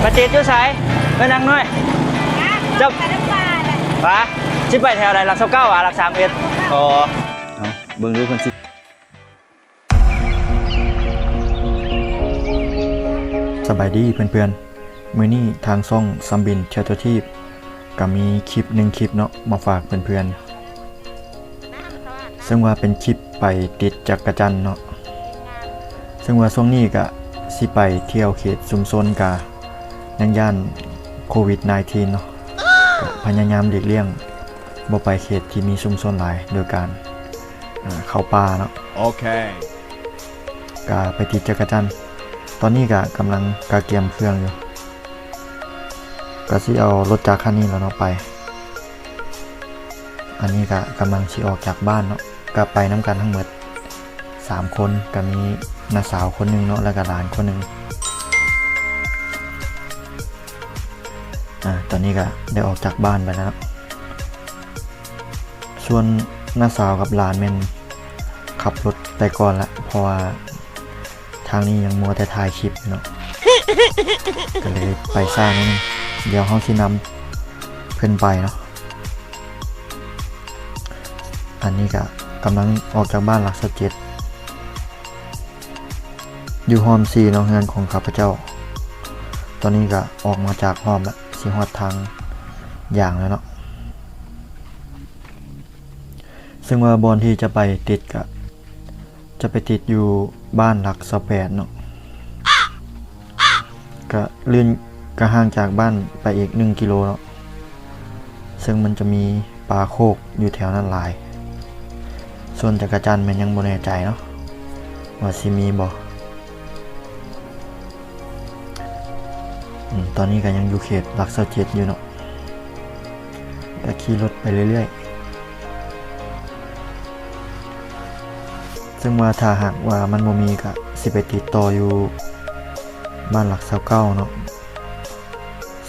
มาติดอยู่ไสไปนั่งหน่อยเจ้าปะสิไปแถวใดหลัก29หลัก31อ๋อเบิ่งดูคนสิสบายดีเพื่อนๆมื้อนี้ทางช่องซัมบินเชตทีฟก็มีคลิป1คลิปเนาะมาฝากเพื่อนๆซึ่งว่าเป็นคลิปไปติดจักรจันทร์เนาะซึ่งว่าช่วงนี้ก็สิไปเที่ยวเขตชุมชนกะยังย่านโควิด -19 เนาะก็พยายามหลีกเลี่ยงบ่ไปเขตที่มีชุมชนหลายโดยการเข้าป่าเนาะโอเคก็ไปติดจักรจันทร์ตอนนี้ก็กำลังกะเกียมเครื่องอยู่ก็สิเอารถจักรคันนี้แล้วเนาะไปอันนี้ก็กำลังสิออกจากบ้านเนาะก็ไปน้ำกันทั้งหมด3คนก็มีน้าสาวคนนึงเนาะแล้วก็หลานคนนึงตอนนี้ก็ได้ออกจากบ้านไปแล้วส่วนน้าสาวกับหลานแม่นขับรถไปก่อนละเพราะว่าทางนี้ยังมัวแต่ถ่ายคลิปเนาะ ก็เลยไปซ่านิดนึงเดี๋ยวเฮาสินำเพิ่นไปเนาะอันนี้ก็กำลังออกจากบ้านหลัก17อยู่ฮอม4เนาะงานของข้าพเจ้าตอนนี้ก็ออกมาจากฮอมแล้วสิฮอดทางอย่างแล้วเนาะซึ่งว่าบอนที่จะไปติดก็จะไปติดอยู่บ้านหลัก28เนาะก็เลื่อนก็ห่างจากบ้านไปอีก1กิโลเนาะซึ่งมันจะมีปลาโคกอยู่แถวนั้นหลายส่วนจักรจันทร์มันยังบ่แน่ใจเนาะว่าสิมีบ่ตอนนี้ก็ยังอยู่เขตหลัก27อยู่เนาะก็ขี่รถไปเรื่อยๆซึ่งว่าถ้าหากว่ามันบ่มีก็สิไปติดต่ออยู่บ้านหลัก29เนาะ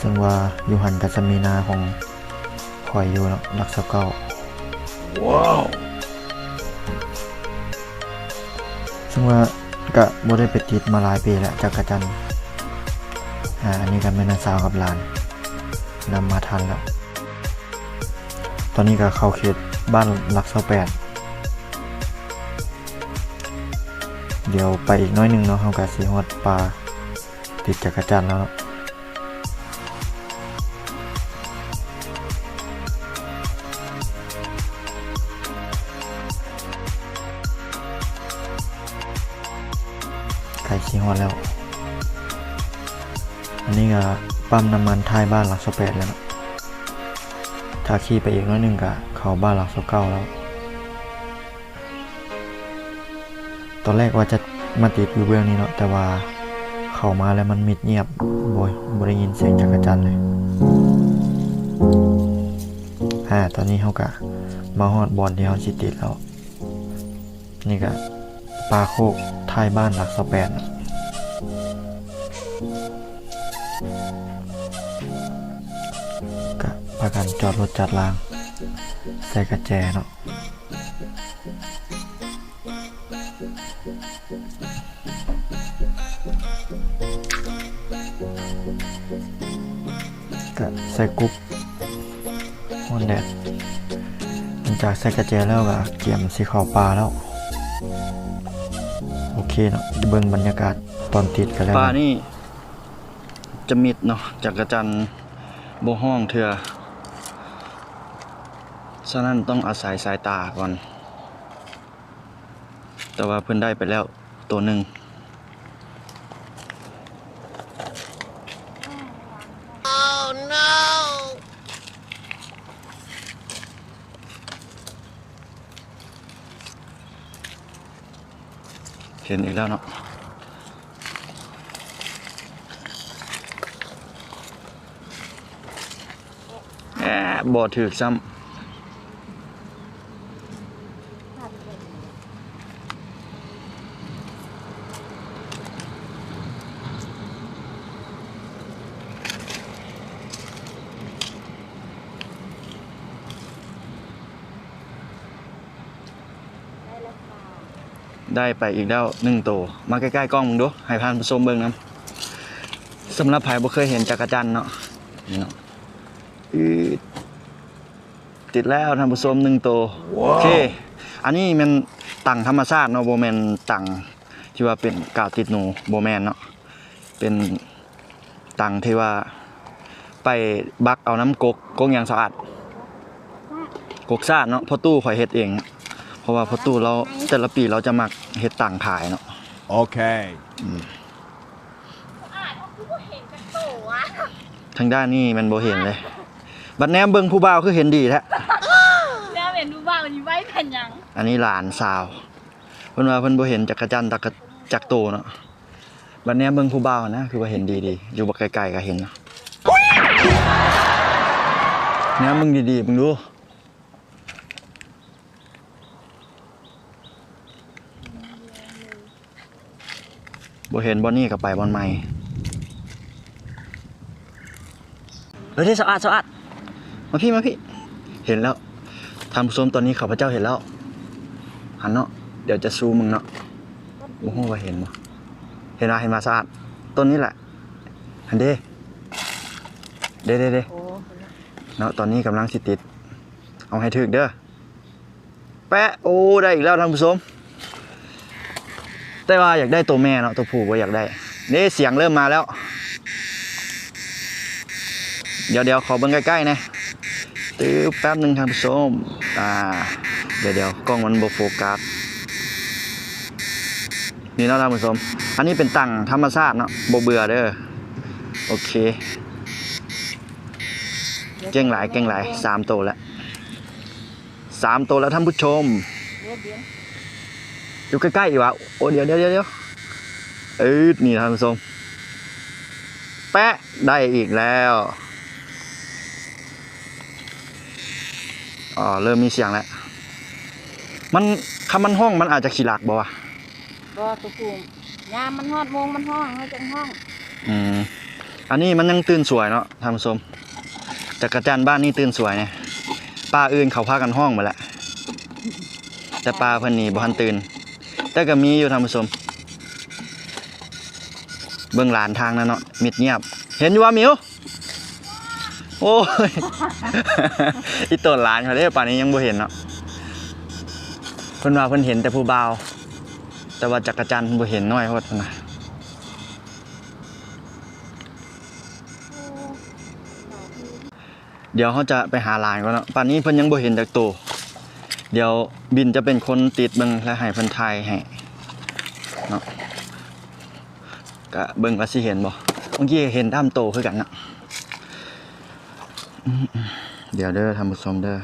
ซึ่งว่าอยู่หันก็จะมีนาของข่อยอยู่เนาะหลัก29ว้าวซึ่งว่าก็บ่ได้ไปติดมาหลายปีแล้วจักรจันทร์อันนี้ก็แม่น้าสาวกับหลานนำมาทันแล้วตอนนี้ก็เข้าเขตบ้านหลัก28เดี๋ยวไปอีกน้อยนึงเนาะเฮาก็สิฮอดป่าติดจักรจันทร์แล้วเนาะใกล้สิฮอดแล้วอันนี้ก็ปั๊มน้ำมันท้ายบ้านหลัก28แล้วนะถ้าขี่ไปอีกน้อยนึงก็เข้าบ้านหลัก29แล้วตอนแรกว่าจะมาติดอยู่เบื้องนี้เนาะแต่ว่าเข้ามาแล้วมันมิดเงียบบ่ได้ยินเสียงจักรจันทร์เลยตอนนี้เฮาก็มาฮอดบอนที่เฮาสิติดแล้วนี่ก็ปลาโคกท้ายบ้านหลัก28นะก็พากันจอดรถจัดรางใส่กระแจเนาะก็ใส่กุ๊บฮอนแดดหลังจากใส่กระแจแล้วก็เกี่ยมสีขาวปลาแล้วโอเคเนาะเบิ่งบรรยากาศตอนติดกันแล้วปลานี่จะมิดเนาะจักรจันทร์บ่ห้องเถื่อฉะนั้นต้องอาศัยสายตาก่อนแต่ว่าเพิ่นได้ไปแล้วตัวหนึ่งเห็นอีกแล้วเนาะบ่ถึกซ้ำได้ไปอีกแล้ว1ตัวมาใกล้ๆกล้องมึงดูให้พานผสมเบิ่งนำ สำหรับไผบ่เคยเห็นจักรจันทร์เนาะนี่เนาะอือติดแล้วท่านผู้ชม1ตัวโอเคอันนี้มันตังธรรมชาติเนาะบ่แม่นตังที่ว่าเป็นกาวติดหนูบ่แม่นเนาะเป็นตังที่ว่าไปบักเอาน้ำกกหยังสะอาดกกสะอาดเนาะพอตู้ข่อยเฮ็ดเองเพราะว่าพอตู้เราแต่ละปีเราจะมักเฮ็ดตังขายเนาะโอเคทางด้านนี้มันบ่เห็นเลยบัดแนมเบิ่งผู้บ่าวคือเห็นดีแท้แนมเห็นผู้บ่าวมันอยู่ไว้แผ่นหยังอันนี้หลานสาวเพิ่นว่าเพิ่นบ่เห็นจักรจันทร์จักโตเนาะบัดแนมเบิ่งผู้บ่าวนะคือว่าเห็นดีๆอยู่บ่ไกลๆก็เห็นเนาะแนมมึงดีๆมึงดูบ่เห็นบ่นี่ก็ไปบ่ใหม่ที่สะอาดมาพี่เห็นแล้วทำส้มตอนนี้ข้าพเจ้าเห็นแล้วหันเนาะเดี๋ยวจะซูมึงเนาะโอ้โหว่าเห็นมาสะอาดต้นนี้แหละหันเด้เนาะตอนนี้กำลังสิติดเอาให้ถึกเด้อแปะโอ้ได้อีกแล้วท่านผู้ชมแต่ว่าอยากได้ตัวแม่เนาะตัวผู้ก็อยากได้นี่เสียงเริ่มมาแล้วเดี๋ยวขอเบิ่งใกล้ๆนะตื้อแป๊บนึงท่านผู้ชมเดี๋ยวกล้องมันบ่โฟกัสนี่เนาะท่านผู้ชมอันนี้เป็นตังธรรมชาติเนาะบ่เบื่อเด้อโอเคเก่งหลาย3ตัวแล้วท่านผู้ชมอยู่ใกล้ๆอีกวะโอ้เดี๋ยวนี่ท่านผู้ชมแปะได้อีกแล้วเริ่มมีเสียงแล้วมันคำมันห้องมันอาจจะขี้หลักบ่วะบ่ตัวกูยามมันฮอดโมงมันห้องให้จังห้องอันนี้มันยังตื่นสวยเนาะท่านผู้ชมจักรจันทร์บ้านนี้ตื่นสวยเนี่ยป้าอื่นเขาพากันห้องมาแล้วแต่ป้าเพิ่นนี่บ่ทันตื่นแต่ก็มีอยู่ท่านผู้ชมเบื้องหลานทางนั้นเนาะมิดเงียบเห็นอยู่ว่ามิวโอ้ยอีต้นหลานเขาได้ป่านนี้ยังบ่เห็นเนาะเพิ่นว่าเพิ่นเห็นแต่ผู้บ่าวแต่ว่าจักรจันทร์บ่เห็นน้อยโพดนะเดี๋ยวเขาจะไปหาหลานก่อนเนาะป่านนี้เพิ่นยังบ่เห็นจักตัวเดี๋ยวบินจะเป็นคนติดเบิ่งและให้เพิ่นถ่ายให้เนาะก็เบิ่งว่าสิเห็นบ่เมื่อกี้เห็นตามโตคือกันเนาะเดี๋ยวเด้อท่านผู้ชมเด้อ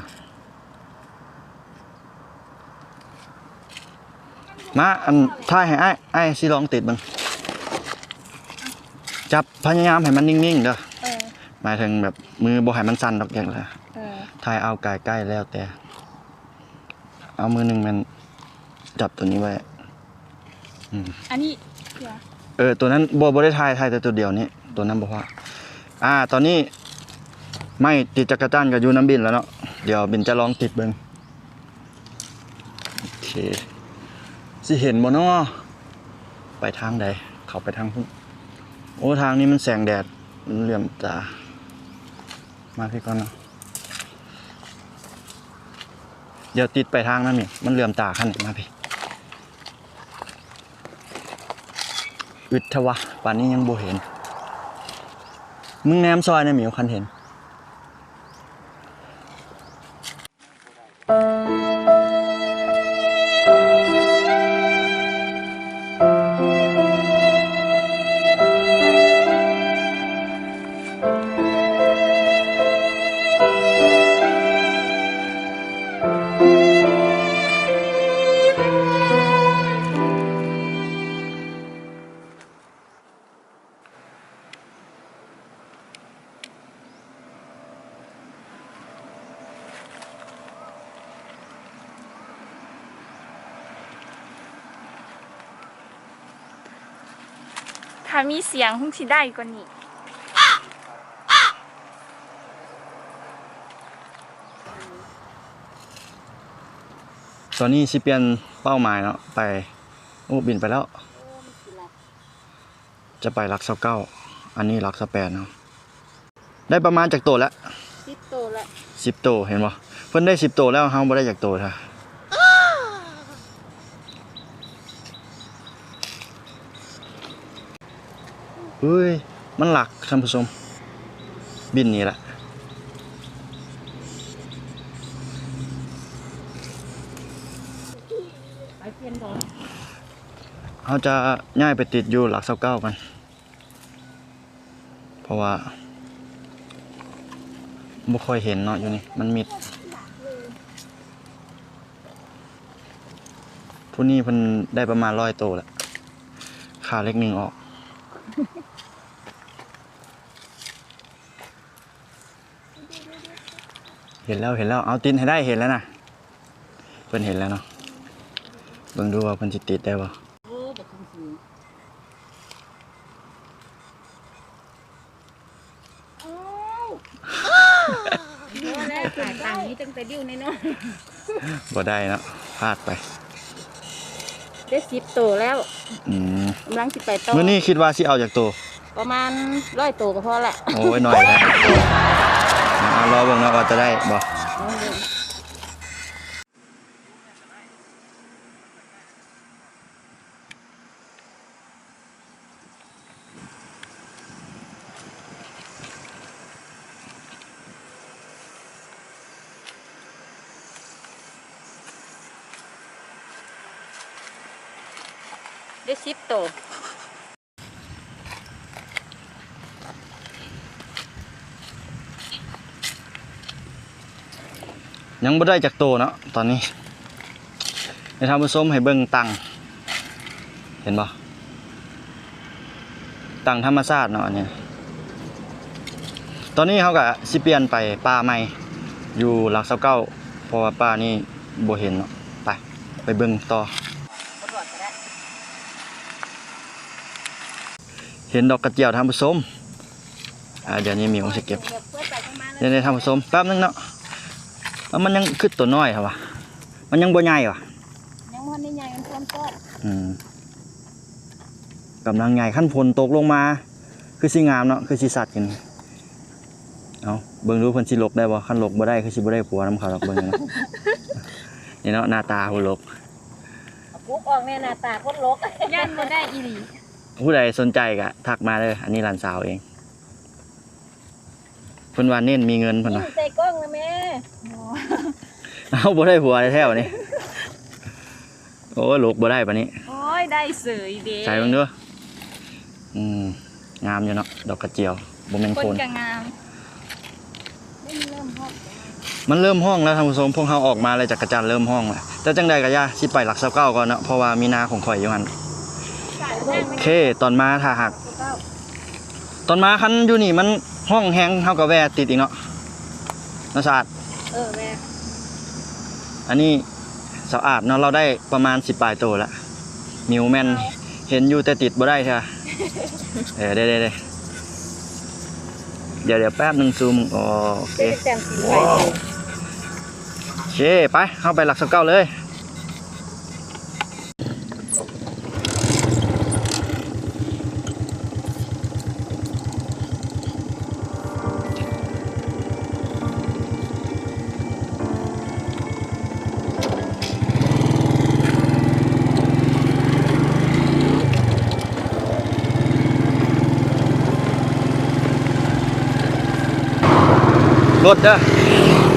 มาอันถ่ายให้ไอ้สิลองติดเบิ่งจับพยายามให้มันนิ่งๆเด้อหมายถึงแบบมือบ่ให้มันสั่นดอกอย่างละถ่ายเอาใกล้ๆแล้วแต่เอามือหนึ่งมันจับตัวนี้ไว้อันนี้ตัวนั้นบ่ได้ถ่ายแต่ตัวเดียวนี้ตัวนั้นบ่พอตอนนี้ไม่ติดจักรจันทร์กับยูน้ำบินแล้วเนาะเดี๋ยวบินจะลองติดเบิ่งโอเคสิเห็นบ่เนาะไปทางใดเขาไปทางพุ่นโอ้ทางนี้มันแสงแดดมันเหลื่อมตามาพี่ก่อนเนาะเดี๋ยวติดไปทางนั้นนี่มันเหลื่อมตาขั้นมาพี่อึดทวะป่านนี้ยังบ่เห็นมึงแนมซอยในหมิวคันเห็นถ้ามีเสียงคงสิได้กว่านี้ตอนนี้สิเปลี่ยนเป้าหมายเนาะไปบินไปแล้วจะไปรักเซาเก้า อันนี้หลัก18เนาะได้ประมาณจากโตแล้ว 10 โตละ 10 โตเห็นบ่เพิ่นได้10 โตแล้วเฮาบ่ได้จากโตท่าเฮ้ยมันหลักท่านผู้ชมบินนี่ละ ไปเปลี่ยนก่อน เขาจะย้ายไปติดอยู่หลัก29กันเพราะว่าบ่ค่อยเห็นเนาะอยู่นี่มันมิดผู้นี้เพิ่นได้ประมาณ100 โตแล้วขาเล็กหนึ่งออกเห็นแล้วเอาตินให้ได้เห็นแล้วนะเพิ่นเห็นแล้วเนาะเบิ่งดูว่าเพิ่นสิติดได้บ่ โอ้บักคำสูงอ้าวโอ้แล้วสายตังนี้ตั้งแต่ดิ้วน้อย บ่ได้เนาะพลาดไป ๆได้10 โตแล้ว อืม กำลังสิไปต่อ มื้อนี้คิดว่าสิเอาจากโต ประมาณ100 โตก็พอละ โอ้ยหน่อยแล้วเอารอเบิ่งเนาะว่าจะได้บ่ เอาเลย ได้10 โต ยังบ่ได้จากโตเนาะตอนนี้ให้ท่านผู้ชมให้เบิ่งตังเห็นบ่ตังธรรมชาติเนาะอันนี้ตอนนี้เขาก็สิเปลี่ยนไปป่าใหม่อยู่หลัก29เพราะว่าป่านี่บ่เห็นเนาะไปเบิ่งต่อ บ่รอดก็ได้ เห็นดอกกระเจียวท่านผู้ชมเดี๋ยวนี้มีองค์สิเก็บ เพื่อไปข้างมาเล เดี๋ย ยว ท่านผู้ชมแป๊บนึงเนาะมันยังคือตัวน้อยครับวะมันยังบ่ใหญ่วะ ยังมันได้ใหญ่มันพร้อมต้น กำลังใหญ่ขั้นฝนตกลงมา คือสิงามเนาะคือสิสัตว์กันเอาเบิ่งดูเพิ่นสิหลบได้บ่คันหลบบ่ได้คือสิบ่ได้ผัวนำเขาดอกเบิ่งเนาะ นี่เนาะหน้าตาผู้หลบ เอาปุ๊บออกแน่หน้าตาคนลกยันบ่ได้อีหลี ผู้ใดสนใจก็ทักมาเด้ออันนี้หลานสาวเองเพิ่นว่าเน้นมีเงินเพิ่นว่า ใส่กล้องนะแม่ เอาบ่ได้ผัวได้แท้วนี่โอ้ยหลบบ่ได้ปานนี้ โอ้ยได้เสยเด้ ใส่เบิ่งเด้องามอยู่เนาะดอกกระเจียวบ่แม่น ค คน น ก็งามไม่เริ่มฮอด มันเริ่มห้องแล้วท่านผู้ชมพวกเขาออกมาเลยจากกระจันเริ่มห้องแล้วแต่จังใดก็ย่าสิไปหลัก29ก่อนเนาะเพราะว่ามีนาของข่อยอยู่หั่นโอเคตอนมาถ้าหักตอนมาคันอยู่นี่มันห้องแฮงเฮาก็แวะติดอีกเนาะนะสะอาด แม่ อันนี้สะอาดเนาะเราได้ประมาณ10ปลายโตแล้วมิวแม่นเห็นอยู่แต่ติดบ่ได้ใช่ป่ะได้เดี๋ยวแป๊บนึงซูมโอเค แต่งสีไป โอเคไปเข้าไปหลัก29เลยรถเด้อ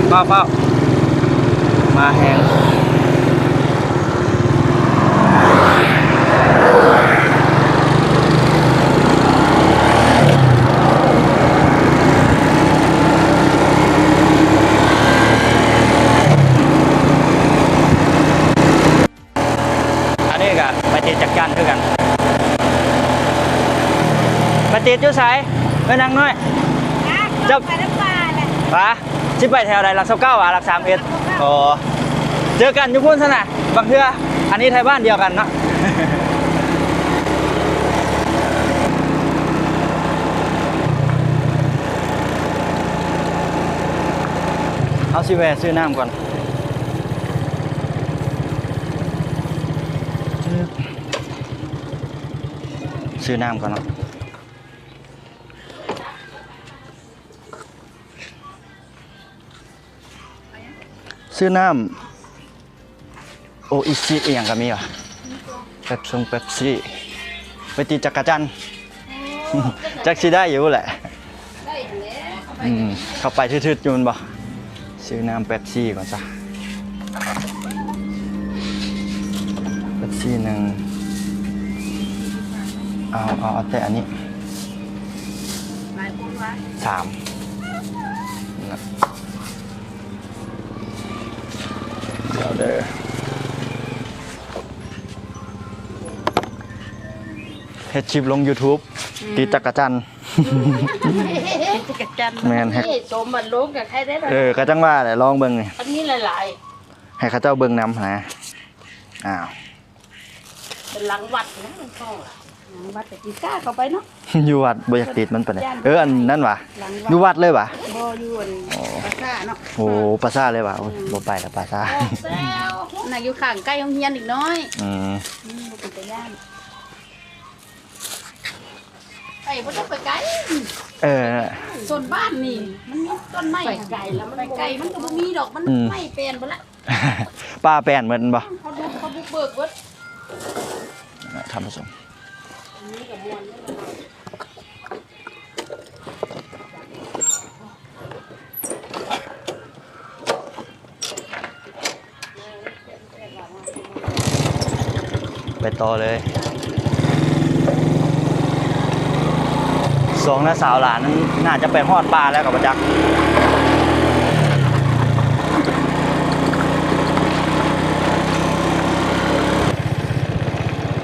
เฝ้ามาแหงอันนี้ก็ไปติดจักรยานด้วยกันไปติดอยู่ไสไปนั่งหน่อยเจ้า ไปน้ำปลาแหละ ปะชิไปแถวใดหลัก29หลัก31อ๋อเจอกันอยู่พุ่นซะนะบางเทื่ออันนี้ไทยบ้านเดียวกันเนาะ เอาสิแวะซื้อน้ำก่อนซื้อน้ำก่อนเนาะ ซื้อน้ำโออิชิเอียงก็มีว่ะเป๊ปซี่ไปตีจักรจันทร์ จักสิได้อยู่แหละ ได้แล้ว เข้าไปทืดๆอยู่มันบ่ซื้อน้ำเป๊ปซี่ก่อนซะเป๊ปซี่หนึ่งเอาแต่อันนี้ หลายคนว่า 3นะเดี๋ยวเด้อเฮ็ดคลิปลง YouTube ตีจักรจันทร์ จะกระจัน แม่นแฮะ นี่สมบัติลงกับใครได้ล่ะ ก็จังว่าแหละลองเบิ่งนี่ อันนี้หลาย ให้เขาเจ้าเบิ่งนำนะอ้าว ๆเป็นหลังวัดนะหลวงพ่อหลังวัดแต่กีก้าเข้าไปเนาะ อยู่วัดบ่อยากติดมันปานใดอันนั้นวะ หลัง อยู่วัดเลยวะ บ่อยู่อันปราสาทเนาะ โอ้ปราสาทเลยวะโอ้ยบ่ไปละปราสาท แล้วน่ะอยู่ข้างใกล้โรงเรียนอีกน้อย บ่เป็นตาย่านไปบ่ต้องไปไกล เออ ส่วนบ้านนี่มันมีต้นไม้ไปไกลแล้วมันไปไกลมันก็บ่มีดอกมันไม่เป็นบ่ละ ป้าแป้นเหมือนบ่ เขาบุกเบิกเบิด ท่านผู้ชมไปต่อเลยสองน้าสาวหลานนั้นน่าจะไปฮอดปลาแล้วกับประจักษ์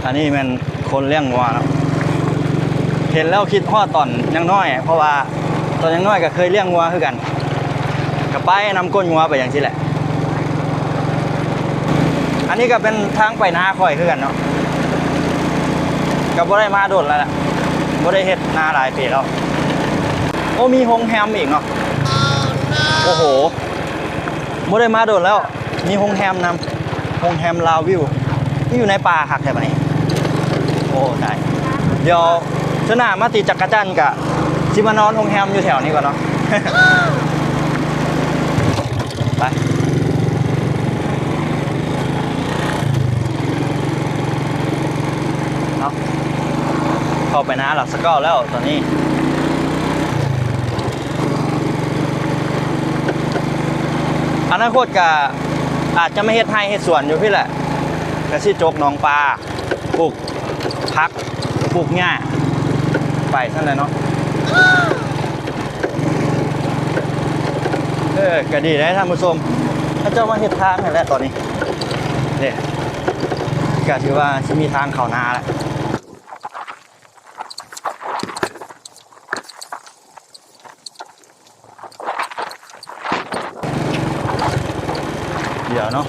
อันนี้มันคนเลี้ยงวัวเนาะเห็นแล้วคิดฮอดตอนยังน้อย เพราะว่าตอนยังน้อยก็เคยเลี้ยงวัวคือกันก็ไปนำก้นวัวไปอย่างที่แหละ อันนี้ก็เป็นทางไปนาค่อยคือกันเนาะก็บ่ได้มาโดดแล้วแหละบ่ได้เฮ็ดนาหลายปีแล้วโอ้มีโฮงแฮมอีกเนาะโอ้โหบ่ได้มาโดดแล้ว มีโฮงแฮมนำโฮงแฮมลาววิวนี่อยู่ในป่าคักแท้บัดนี้โอ้ได้เดี๋ยวเทื่อหน้ามาตีจักรจันทร์กะสิมานอนโฮงแฮมอยู่แถวนี้ก่อนเนาะ ไปเอาเข้าไปนะหลักสกอร์แล้วตอนนี้อนาคตก็อาจจะไม่เฮ็ดไร่เฮ็ดสวนอยู่พี่แหละก็สิจกหนองปลาปลูกผักปลูกหญ้าไปซั่นแหละเนาะก็ดีนะท่านผู้ชมถ้าเจ้ามาเฮ็ดทางนั่นแหละตอนนี้เนี่ยก็ถือว่าสิมีทางเข้านาแล้วเดี๋ยวเนาะ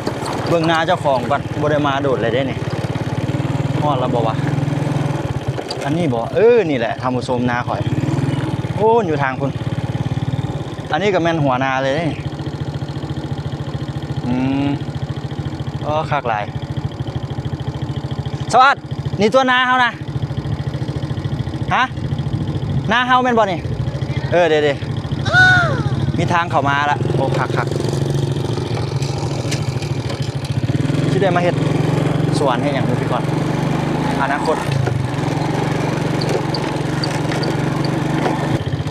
เบิ่งนาเจ้าของก่อนบ่ได้มาโดดเลยเด้นี่ฮอดแล้วบ่วะอันนี้บ่นี่แหละท่านผู้ชมนาข่อยโอ้อยู่ทางพุ่นอันนี้ก็แม่นหัวนาเลยเด้คักหลายสวัสดีนี่ตัวนาเฮานะฮะนาเฮาแม่นบ่นี่เดี๋ยวมีทางเข้ามาละโอ้คักที่ได้มาเฮ็ดสวนให้อย่างนี้พี่ก่อนอนาคต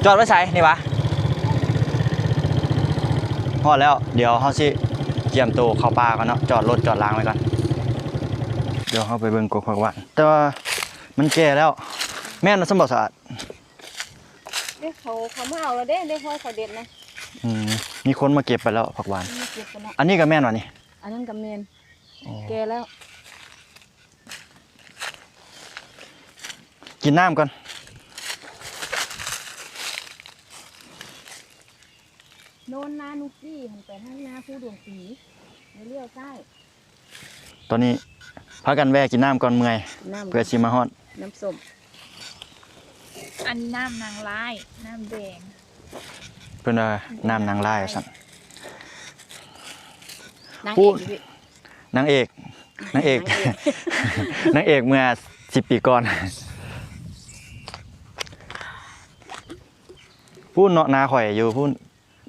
จอดไว้ใส่นี่วะพอแล้วเดี๋ยวเขาสิเจียมตัวเข้าป่าก่อนเนาะจอดรถจอดล้างไว้ก่อนเดี๋ยวเขาไปเบิ่งกกผักหวานแต่ว่ามันแก่แล้วแม่นสมบัติสะอาด เด้เขามาเอาแล้วเด้ห้อยเขาเด็ดนะ มีคนมาเก็บไปแล้วผักหวาน เก็บกันแล้ว อันนี้ก็แม่นวะนี่ อันนั้นกับเมนแกแล้ว กินน้ำก่อน โน่นนานุกี้หันไปทางนาผู้ดวงสีเลี้ยวซ้าย ตอนนี้พากันแวะกินน้ำก่อนเมื่อย น้ำ เพื่อชิมาฮอด น้ำส้ม อันนี้น้ำนางร้าย น้ำแดง เพื่อนว่าน้ำนางลายสั่น นาง พู เอ ด กอยู่พี่ นางเอกนางเอก นางเอกเมื่อ10 ปีก่อนพูดเนาะนาข่อยอยู่พูด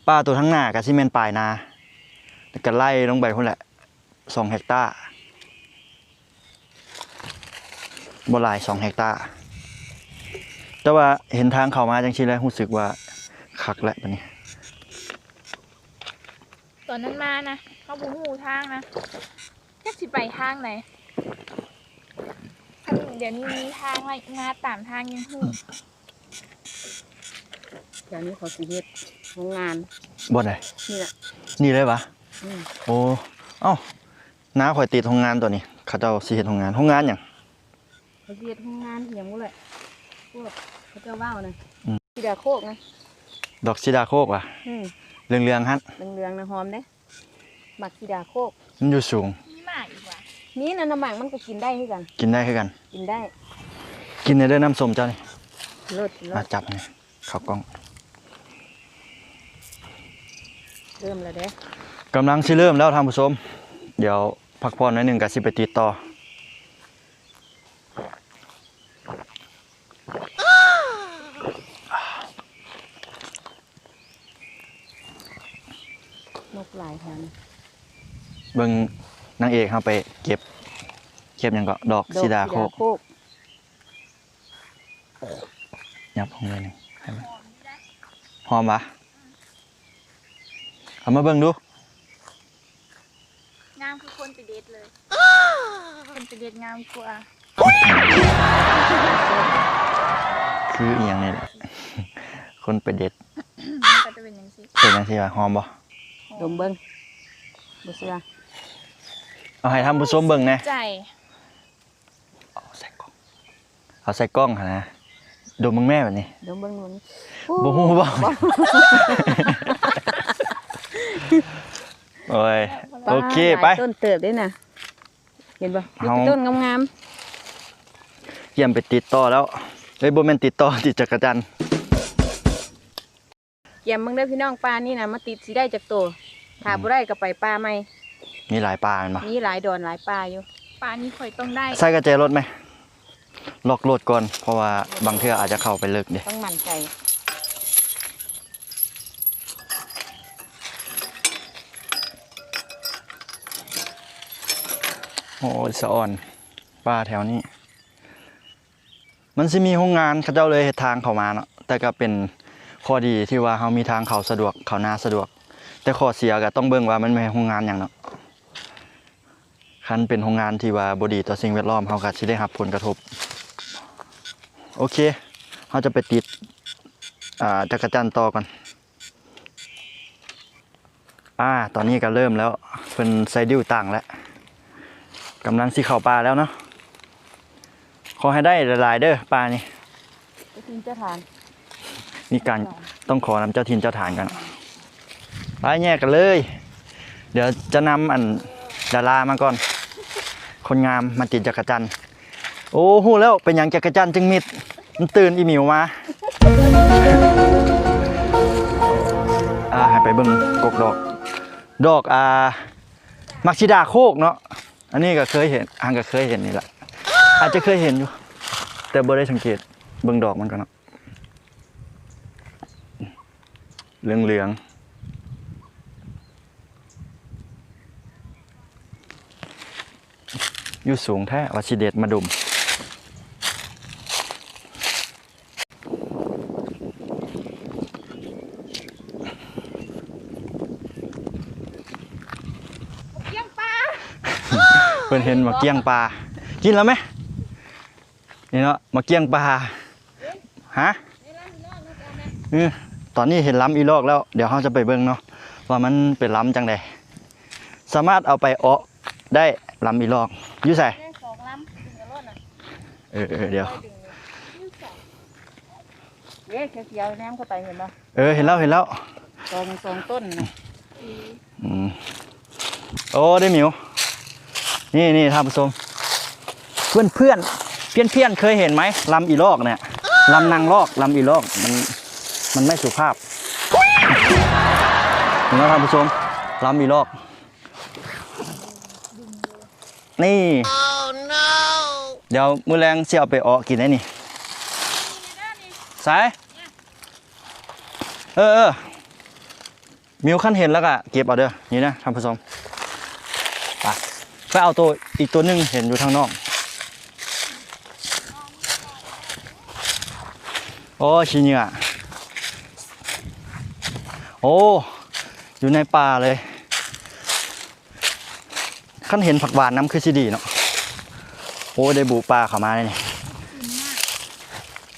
ป้าตัวทั้งหน้ากับซีเมนปลายนา แล้วก็ไล่ลงไปพุ่นแหละ2 เฮกตาร์บ่หลาย2 เฮกตาร์แต่ว่าเห็นทางเข้ามาจังซี่แล้วรู้สึกว่าคักแล้วบัดนี้ ตอนนั้นมานะเขาบูฮูทางนะจักสิไปทางไหนเดี๋ยวนี้มีทางไล่งาตามทางยังฮู้ เดี๋ยวนี้เขาสิเฮ็ดโรงงาน บ่ได้ นี่แหละ นี่เลยวะ อืม โอ้เอ้าน้าข่อยติดโรงงานตัวนี้เขาเจ้าสิเฮ็ดโรงงานหยัง เขาสิเฮ็ดโรงงานอหย่างบ่แหละพวกเขาเจ้าว่าวนะ อืม สีดาโคกนะ ดอกซิดาโคกว่ะ อืม เรืองๆฮั่น เหลืองๆนะหอมเด้หมักสีดาโคก มันอยู่สูง มีหมาอีกว่ะ นี่นะน้ำหมักมันก็กินได้คือกัน กินได้คือกัน กินได้ กินได้ด้วยน้ำส้มเจ้านี่ เลิศ จับนี่เข้ากล้อง เริ่มแล้วเด้ กำลังสิเริ่มแล้วท่านผู้ชมเดี๋ยวพักผ่อนหน่อยหนึงก็สิไปติดต่อน กหลายแถวนะ เบิ่งนางเอกเฮาไปเก็บหยังก็ดอกซิดาโคก ก ยับลงเลยหนึงให้มันหอมปะเอามาเบิ่งดู งามคือคนไปเดทเลยคนไปเดทงามกว่า คืออีหยังนี่แหละ คนไปเด็ด มันก็จะเป็นอย่างนี้ เป็นจังซี่ว่าหอมบ่ ดมเบิ่งบ่เชื่อ เอาให้ท่านผู้ชมเบิ่งแหน่ ใจ เอาใส่กล้องเอาใส่กล้องหั่นนะดมมึงแม่แบบนี้ ดมเบิ่งนู่น บ่ฮู้บ่โอ้ยโอเคไป ต้นเติบด้วยนะเห็นป่ะมี เอา ต้นงาม เยี่ยมไปติดต่อแล้วเฮ้ยบ่แม่นติดต่อติดจักรจันทร์ ๆเยี่ยมมึงเด้อพี่น้องปลานี่นะมาติดสิได้จากตัวถ้าบ่ได้ก็ไปปลาใหม่ มีหลายปลาแม่นบ่ มีหลายดอนหลายปลาอยู่ ปลานี้ข่อยต้องได้ ใส่กระเจรถไหมล็อกรถก่อนเพราะว่าบางเทื่ออาจจะเข้าไปลึกเด้ ต้องมั่นใจ โอ้ยสะอ่อนปลาแถวนี้ มันสิมีโรงงานเขาเจ้าเลยเฮ็ดทางเข้ามาเนาะแต่ก็เป็นข้อดีที่ว่าเฮามีทางเข้าสะดวกเข้าหน้าสะดวก แต่ข้อเสียก็ต้องเบิ่งว่ามันไม่ใช่โรงงานหยังเนาะคันเป็นโรงงานที่ว่าบ่ดีต่อสิ่งแวดล้อมเฮาก็สิได้รับผลกระทบ โอเคเฮาจะไปติดจักรจันทร์ต่อก่อนตอนนี้ก็เริ่มแล้วเพิ่นใส่ดิ้วตั้งแล้วกำลังสิเข้าป่าแล้วเนาะขอให้ได้หลายๆเด้อป่านี่ ไปกินเจ้าทาน มีการต้องขอนำเจ้าถิ่นเจ้าฐานกันไปแยกกันเลย เดี๋ยวจะนำอันดารามาก่อน คนงามมาติดจักรจันทร์โอ้หู้แล้วเป็นอย่างจักรจันทร์จึงมิดมันตื่นอีหมิวมาให้ไปเบิ่งกกดอกมักชิดาโคกเนาะอันนี้ก็เคยเห็นก็เคยเห็นนี่แหละอาจจะเคยเห็นอยู่ แต่บ่ได้สังเกตเบิ่งดอกมันก่อนเนาะเหลืองอยู่สูงแท้ว่าสิเด็ดมาดุมเพิ่นเห็นมาเกี้ยงปลากินแล้วไหมนี่เนาะมาเกี้ยงปลาฮะตอนนี้เห็นล้ำอีลอกแล้วเดี๋ยวเราจะไปเบิ่งเนาะว่ามันเป็นล้ำจังใดสามารถเอาไปเอาะได้ล้ำอีลอกอยู่ใส่ ได้สองลำถึงกระโดดน่ะ เดี๋ยว เว้ยเขียวๆน้ำเข้าไปเห็นป่ะ เห็นแล้ว สองต้นนะ โอ้ได้หมิวนี่ท่านผู้ชมเพื่อนเคยเห็นไหมลำอีลอกเนี่ยลำนางลอกลำอีลอกมันไม่สุภาพเห็นไหมท่านผู้ชมลำอีลอกนี่เดี๋ยวมื้อแรงเสี่ยวไปออกกินได้นี่สาย มิวขั้นเห็นแล้วก็เก็บเอาเด้อนี่นะท่านผู้ชมไปเอาตัวอีกตัวหนึงเห็นอยู่ทางนอกโอ้ขี้เหงื่อโอ้อยู่ในป่าเลยขั้นเห็นผักหวานน้ำคือสิดีเนาะโอ้ได้บุปลาเข้ามาเลยนี่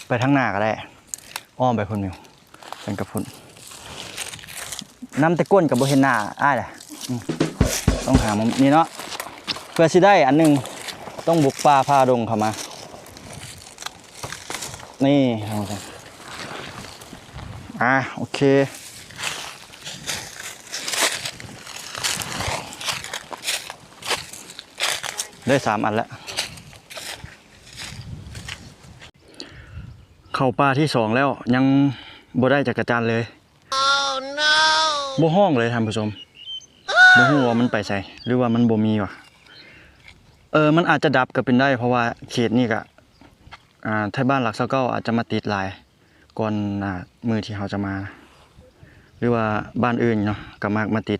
ไปทางหน้าก็ได้อ้อมไปพุ่นมิวเป็นกับพุ่นน้ำตะก้นกับโบเห็นหน้าอ้ายเลยต้องหามุมนี้เนาะเพื่อสิได้อันหนึงต้องบุกป่าพาดงเข้ามานี่โอเคได้3 อันแล้วเข้าป่าที่2แล้วยังบ่ได้จักรจันทร์เลยบ่ห้องเลยท่านผู้ชมบ่ฮู้ว่ามันไปไสหรือว่ามันบ่มีวะมันอาจจะดับก็เป็นได้เพราะว่าเขตนี้ก็ไทยบ้านหลัก29อาจจะมาติดหลายก่อนมือที่เขาจะมาหรือว่าบ้านอื่นเนาะก็มักมาติด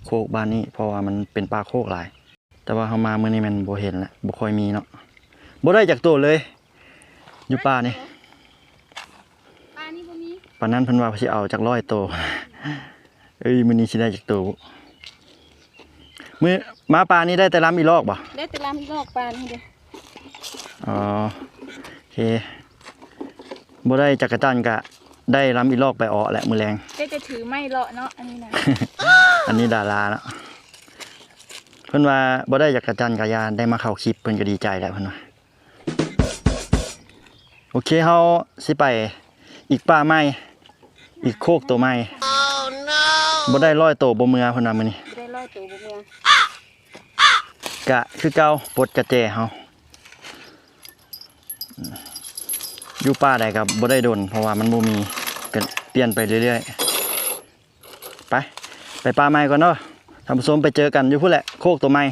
โคกบ้านนี้เพราะว่ามันเป็นป่าโคกหลายแต่ว่าเขามามื้อนี้มันบ่เห็นแหละบ่ค่อยมีเนาะบ่ได้จากตัวเลยอยู่ป่านี่ ปลานี่บ่มี ปานนั้นเพิ่นว่าสิเอาจาก100ตัวมื้อนี้สิได้จากตัวมื้อมาป่านี้ได้แต่ลำอีลอกบ่ ได้แต่ลำอีลอกปลานี่เด้อ อ๋อโอเคบ่ได้จักรจันทร์ก็ได้ลำอีลอกไปออแหละมื้อแรง ได้จะถือไม่เลาะเนาะอันนี้นะ อันนี้ดาราเนาะเพิ่นว่าบ่ได้จักรจันทร์ก็ยาได้มาเข้าคลิปเพิ่นก็ดีใจแล้วเพิ่นว่าโอเคเฮาสิไปอีกป่าใหม่อีกโคกตัวใหม่บ่ได้100ตัวบ่เมื่อเพิ่นว่ามื้อนี้ ได้ร้อยตัวบ่เมือง ก็คือเก่าปลดกระแจเฮาอยู่ป่าใดก็บ่ได้โดนเพราะว่ามันบ่มีก็เปลี่ยนไปเรื่อยๆไปป่าใหม่ก่อนเนาะท่านผู้ชมไปเจอกันอยู่พุ่นแหละโคกตัวใหม่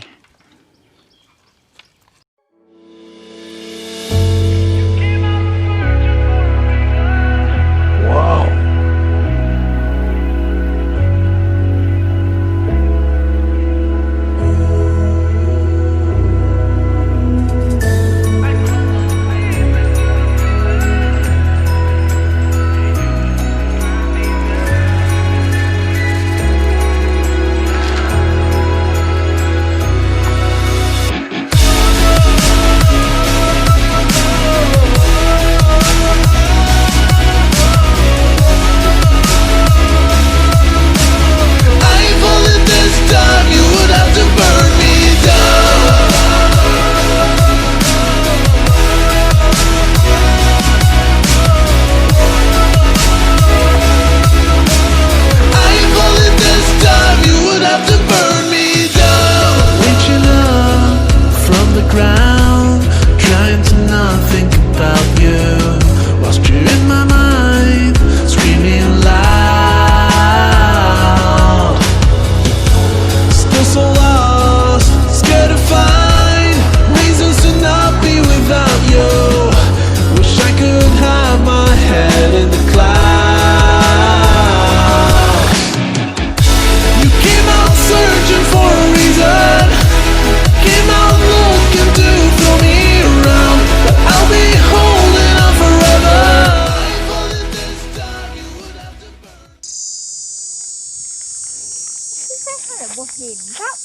แต่บ่เห็นครับ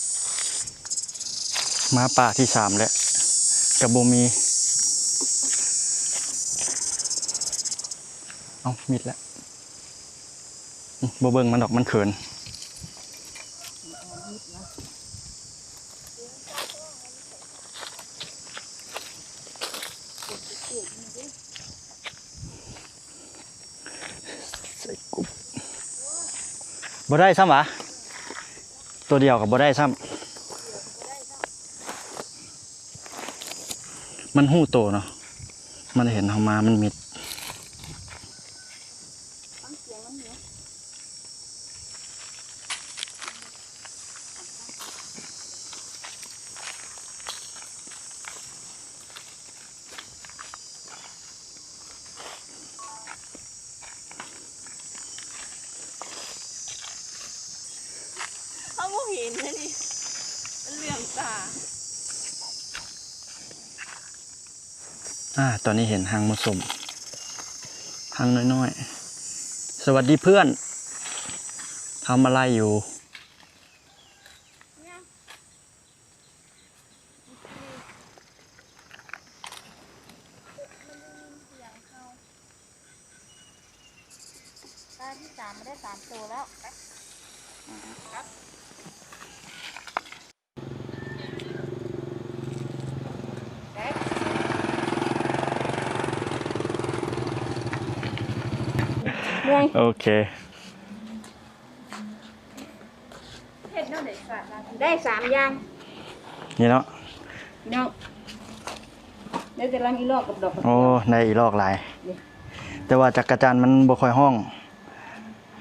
มาป่าที่3แล้วกับบ่มีเอามิดแล้วบ่เบิ่งมันดอกมันเขินใส่กุบบ่ได้ซ้ำหวะตัวเดียวกับบ่ได้ซ้ำมันหู้โตเนาะมันเห็นเขามามันมิด จ้า ตอนนี้เห็นหางมะสมหางน้อยๆสวัสดีเพื่อนทำอะไรอยู่ ตาที่3ไม่ได้3ตัวแล้วโอเค เห็ดเนาะเด็กสัตว์นะ ได้3อย่าง นี่เนาะ เนาะเดี๋ยวจะลังอีลอกกับดอกกระ โอ้ เจียว ในอีลอกหลาย แต่ว่าจักรจันทร์มันบ่ค่อยห้อง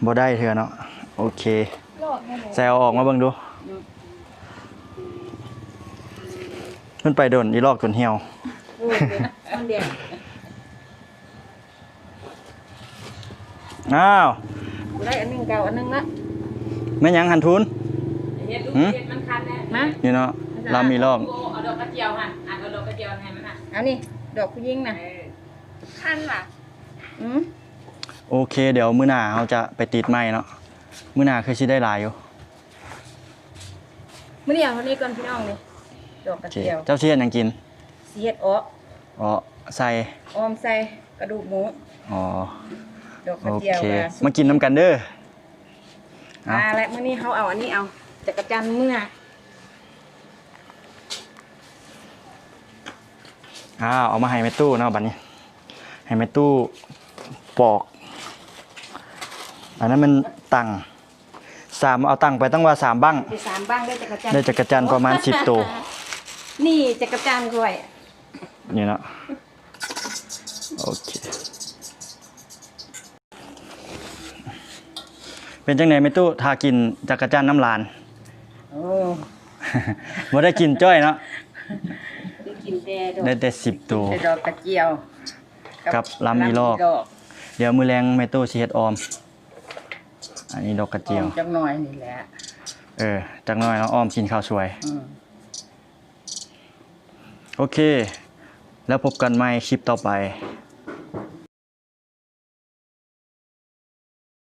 บ่ได้เถื่อเนาะโอเค ลอกให้หนู แซวออกมาเบิ่งดูมันไปโดนอีลอกจนเหี่ยว โอ้ยเดี๋ยวมันเดียว อ้าว กูได้อันหนึงเก่าอันหนึงละ แม่หยังหันทุน เฮ็ดลูก หืม เฮ็ดมันคันแน่ มา นี่เนาะลำอีลอก โอ้เอาดอกกระเจียวหั่นเอาดอกกระเจียวให้มันน่ะ เอานี่ดอกผู้หญิงน่ะ คันล่ะ อืม โอเค เดี๋ยวมื้อหน้าเราจะไปติดไม้เนาะมื้อหน้าคือสิได้หลายอยู่ มื้อนี้เอาเท่านี้ก่อนพี่น้องนี่ดอกก โอ ระ เค เจียว เจ้าเชียนหยังกิน สิเฮ็ดอ้อ อ๋อใส่ ออมใส่กระดูกหมู อ๋อ ดอกกระ โอ เจียว เค กับ มากินน้ำกันเด้อ และมื้อนี้เขาเอาอันนี้เอาจักรจันทร์เมื่อ เอามาให้แม่ตู้เนาะบัดนี้ ให้แม่ตู้ปอก อันนั้นมันตังเอาตังไปตั้งว่า3บั้ง ได้3บ้างได้จักรจันทร์ ได้จักรจันทร์ประมาณ10ตัว นี่จักรจันทร์ก้อย นี่เนาะโอเค เป็นจังไหนแม่ตู้ทากินจักรจันทร์น้ำลาน โอ้ บ่ได้กินจ้อยเนาะ ได้กินแต่ดอก ได้แต่10ตัว แต่ดอกกระเจียว กับลำอีลอก ดอก เดี๋ยวมื้อแรงแม่ตู้สิเฮ็ดออม อันนี้ดอกกระเจียว จักหน่อยนี่แหละ จักหน่อยเนาะออมกินข้าวสวย อืม โอเค แล้วพบกันใหม่คลิปต่อไป